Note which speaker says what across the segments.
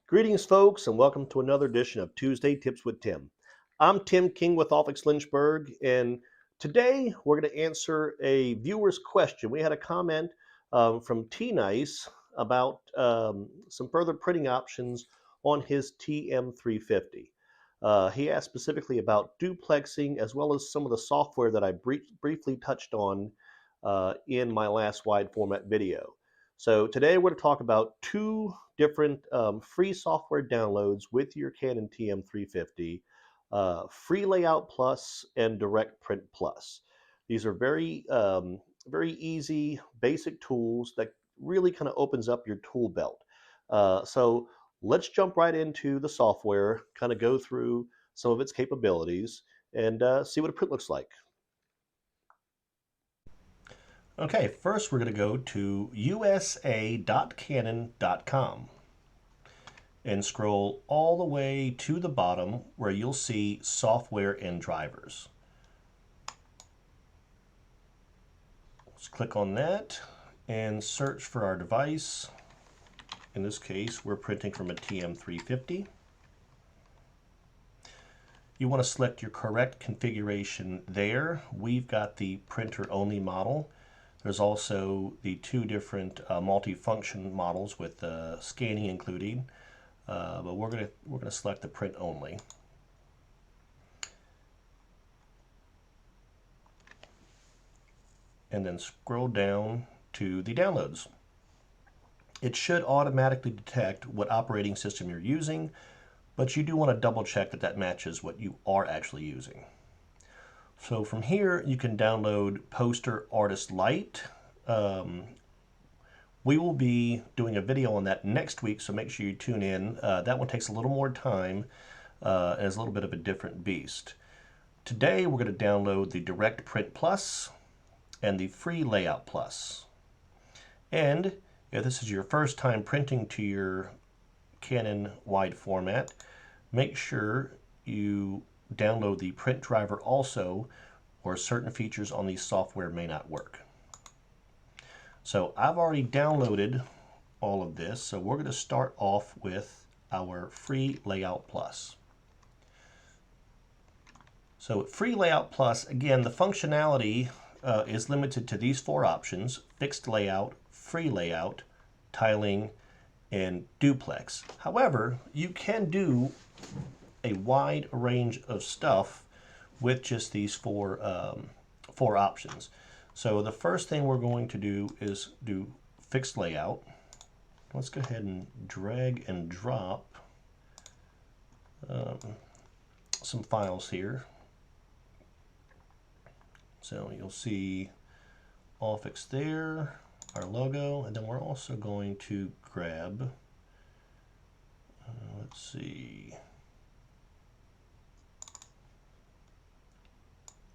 Speaker 1: Greetings, folks, and welcome to another edition of Tuesday Tips with Tim. I'm Tim King with Offix Lynchburg, and today we're going to answer a viewer's question. We had a comment from T-Nice about some further printing options on his TM350. He asked specifically about duplexing as well as some of the software that I briefly touched on in my last wide format video. So today we're going to talk about two different free software downloads with your Canon TM350, Free Layout Plus and Direct Print Plus. These are very easy, basic tools that really kind of opens up your tool belt. So let's jump right into the software, kind of go through some of its capabilities, and see what a print looks like. Okay, first we're going to go to usa.canon.com and scroll all the way to the bottom where you'll see software and drivers. Let's click on that and search for our device. In this case, we're printing from a TM350. You want to select your correct configuration there. We've got the printer only model. There's also the two different multi-function models with scanning included, but we're gonna select the print only. And then scroll down to the downloads. It should automatically detect what operating system you're using, but you do want to double check that that matches what you are actually using. So from here, you can download Poster Artist Lite. We will be doing a video on that next week, so make sure you tune in. That one takes a little more time and is a little bit of a different beast. Today, we're going to download the Direct Print Plus and the Free Layout Plus. And if this is your first time printing to your Canon wide format, make sure you download the print driver also, or certain features on these software may not work. So I've already downloaded all of this, so we're going to start off with our Free Layout Plus. So Free Layout Plus, again, the functionality is limited to these four options: fixed layout, free layout, tiling, and duplex. However, you can do a wide range of stuff with just these four options. So the first thing we're going to do is do fixed layout. Let's go ahead and drag and drop some files here. So you'll see Offix there, our logo, and then we're also going to grab, let's see,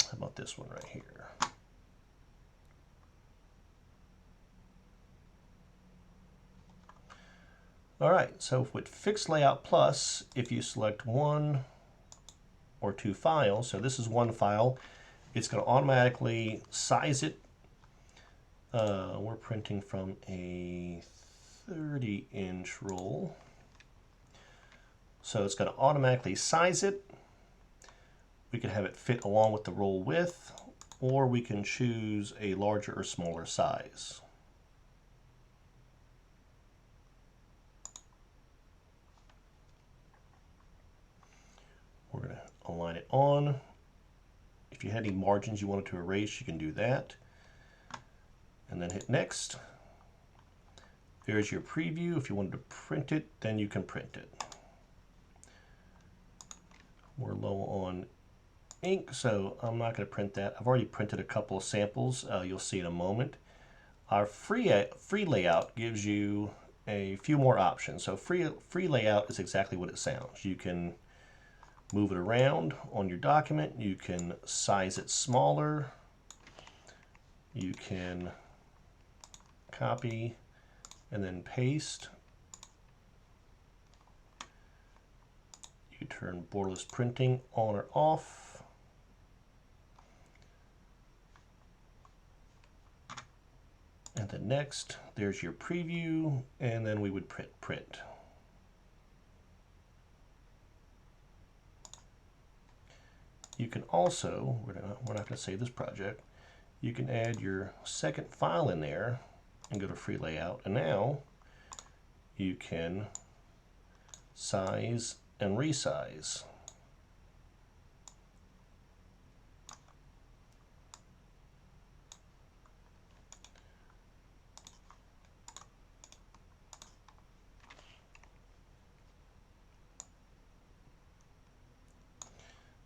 Speaker 1: how about this one right here? All right, so with Fixed Layout Plus, if you select one or two files, so this is one file, it's going to automatically size it. We're printing from a 30-inch roll, so it's going to automatically size it. We can have it fit along with the roll width, or we can choose a larger or smaller size. We're going to align it on. If you had any margins you wanted to erase, you can do that. And then hit next. There's your preview. If you wanted to print it, then you can print it. We're low on ink, so I'm not going to print that. I've already printed a couple of samples. You'll see in a moment. Our free layout gives you a few more options. So free layout is exactly what it sounds. You can move it around on your document. You can size it smaller. You can copy and then paste. You can turn borderless printing on or off. And then next, there's your preview, and then we would print. you can also, we're not going to save this project, you can add your second file in there and go to free layout, and now you can size and resize.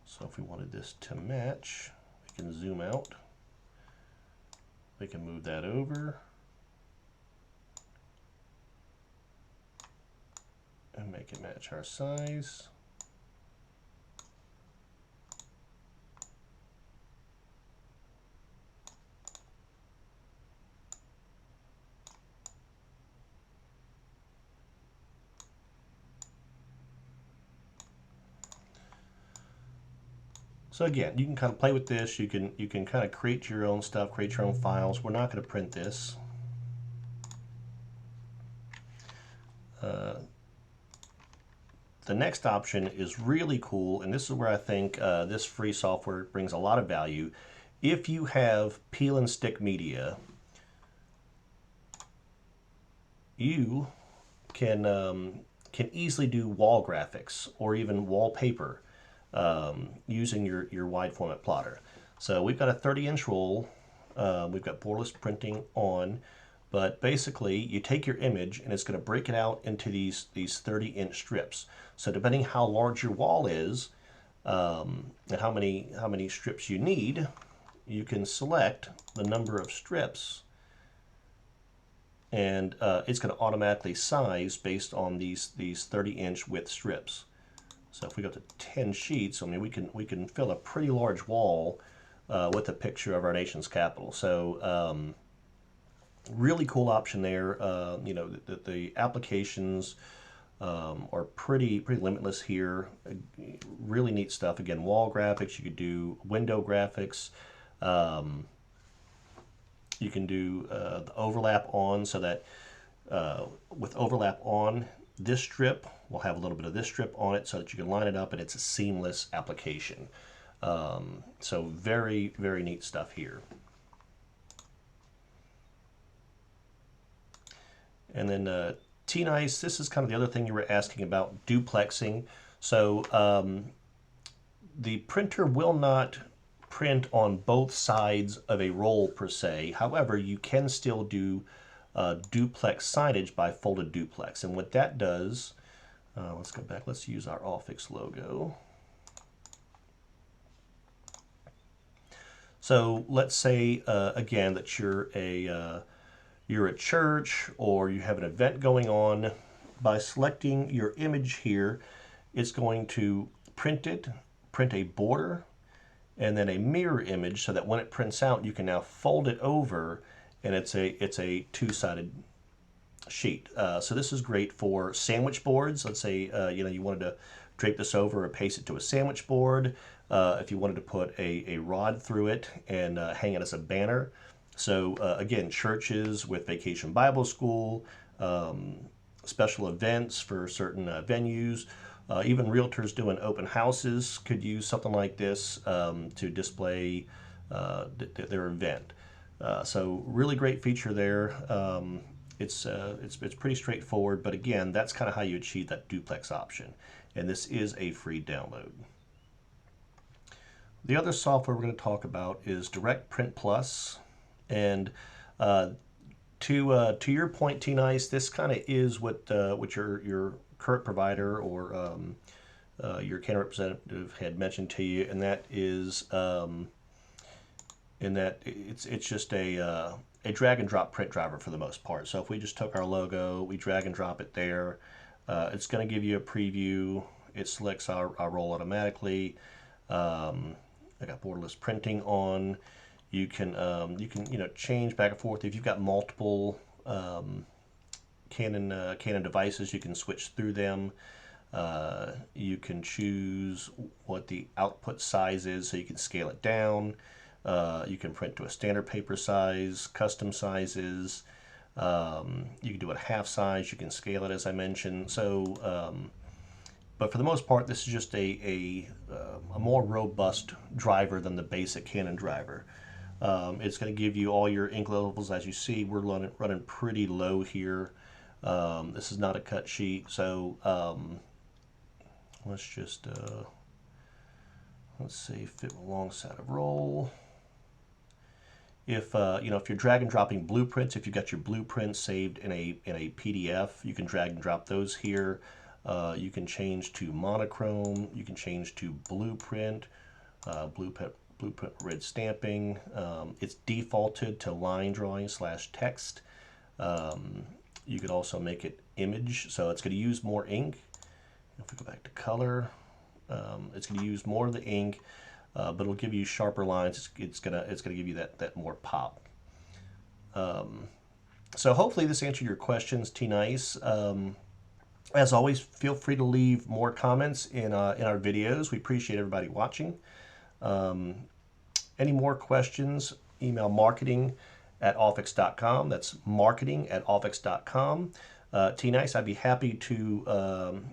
Speaker 1: So if we wanted this to match, we can zoom out. We can move that over and make it match our size. So again, you can kind of play with this. You can kind of create your own stuff, create your own files. We're not going to print this. The next option is really cool, and this is where I think this free software brings a lot of value. If you have peel and stick media, you can easily do wall graphics or even wallpaper using your wide format plotter. So we've got a 30-inch roll. We've got borderless printing on, but basically you take your image and it's going to break it out into these 30-inch strips. So depending how large your wall is and how many strips you need, you can select the number of strips, and it's going to automatically size based on these 30-inch width strips. So if we go to 10 sheets, I mean we can fill a pretty large wall with a picture of our nation's capital. So really cool option there. You know, the applications are pretty limitless here. Really neat stuff. Again, wall graphics. You could do window graphics. You can do the overlap on, so that with overlap on, this strip will have a little bit of this strip on it so that you can line it up and it's a seamless application. So very neat stuff here. And then T-Nice, this is kind of the other thing you were asking about, duplexing. So the printer will not print on both sides of a roll per se. However, you can still do duplex signage by folded duplex. And what that does, let's go back, let's use our Offix logo. So let's say, again, that you're a church or you have an event going on. By selecting your image here, it's going to print a border, and then a mirror image, so that when it prints out, you can now fold it over, and it's a two-sided sheet. So this is great for sandwich boards. Let's say you know, you wanted to drape this over or paste it to a sandwich board. If you wanted to put a rod through it and hang it as a banner. So again, churches with Vacation Bible School, special events for certain venues, even realtors doing open houses could use something like this to display their event. So really great feature there. It's pretty straightforward, but again, that's kind of how you achieve that duplex option. And this is a free download. The other software we're going to talk about is Direct Print Plus. And to your point, T-Nice, this kind of is what your current provider or your Canon representative had mentioned to you, and that is in that it's just a drag and drop print driver for the most part. So if we just took our logo, we drag and drop it there, it's going to give you a preview. It selects our roll automatically. I got borderless printing on. You can you know, change back and forth if you've got multiple Canon devices. You can switch through them. You can choose what the output size is, so you can scale it down. You can print to a standard paper size, custom sizes. You can do it half size. You can scale it, as I mentioned. So But for the most part, this is just a more robust driver than the basic Canon driver. It's going to give you all your ink levels. As you see, we're running pretty low here. This is not a cut sheet, so let's just let's see, fit alongside of roll. If if you're drag and dropping blueprints, if you've got your blueprints saved in a PDF, you can drag and drop those here. You can change to monochrome. You can change to blueprint, blueprint red stamping. It's defaulted to line drawing / text. You could also make it image, so it's going to use more ink. If we go back to color, it's going to use more of the ink, but it'll give you sharper lines. It's gonna give you that more pop. So hopefully this answered your questions, T-Nice. As always, feel free to leave more comments in our videos. We appreciate everybody watching. Any more questions, email marketing@offix.com. That's marketing@offix.com. T-Nice, I'd be happy to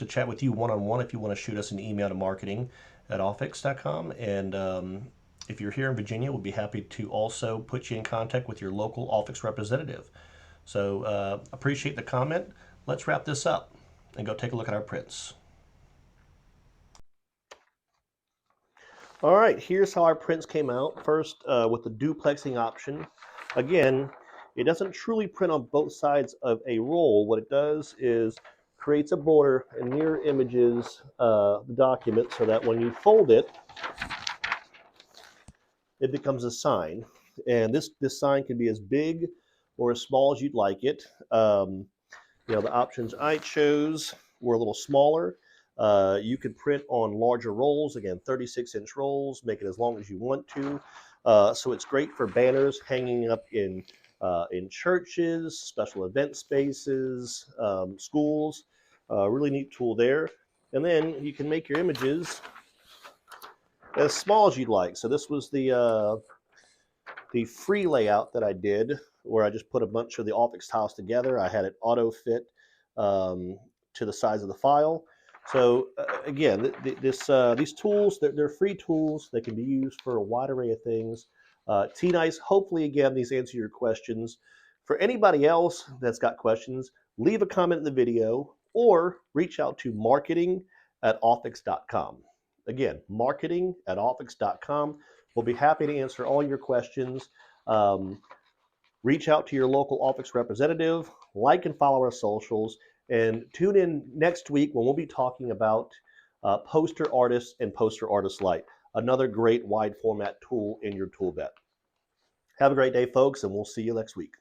Speaker 1: chat with you one-on-one if you want to shoot us an email to marketing@offix.com. And if you're here in Virginia, we'll be happy to also put you in contact with your local Offix representative. So appreciate the comment. Let's wrap this up and go take a look at our prints. All right, here's how our prints came out. First, with the duplexing option. Again, it doesn't truly print on both sides of a roll. What it does is creates a border and mirror images the document so that when you fold it, it becomes a sign. And this sign can be as big or as small as you'd like it. The options I chose were a little smaller. You could print on larger rolls, again, 36-inch rolls, make it as long as you want to. So it's great for banners hanging up in churches, special event spaces, schools. Really neat tool there. And then you can make your images as small as you'd like. So this was the free layout that I did, where I just put a bunch of the Offix tiles together. I had it auto fit to the size of the file. So again, these tools, they're free tools. They can be used for a wide array of things. T-Nice, hopefully again, these answer your questions. For anybody else that's got questions, leave a comment in the video or reach out to marketing@offix.com. Again, marketing@offix.com. We'll be happy to answer all your questions. Reach out to your local Offix representative, like and follow our socials, and tune in next week when we'll be talking about Poster Artist and Poster Artist Lite, another great wide format tool in your tool belt. Have a great day, folks, and we'll see you next week.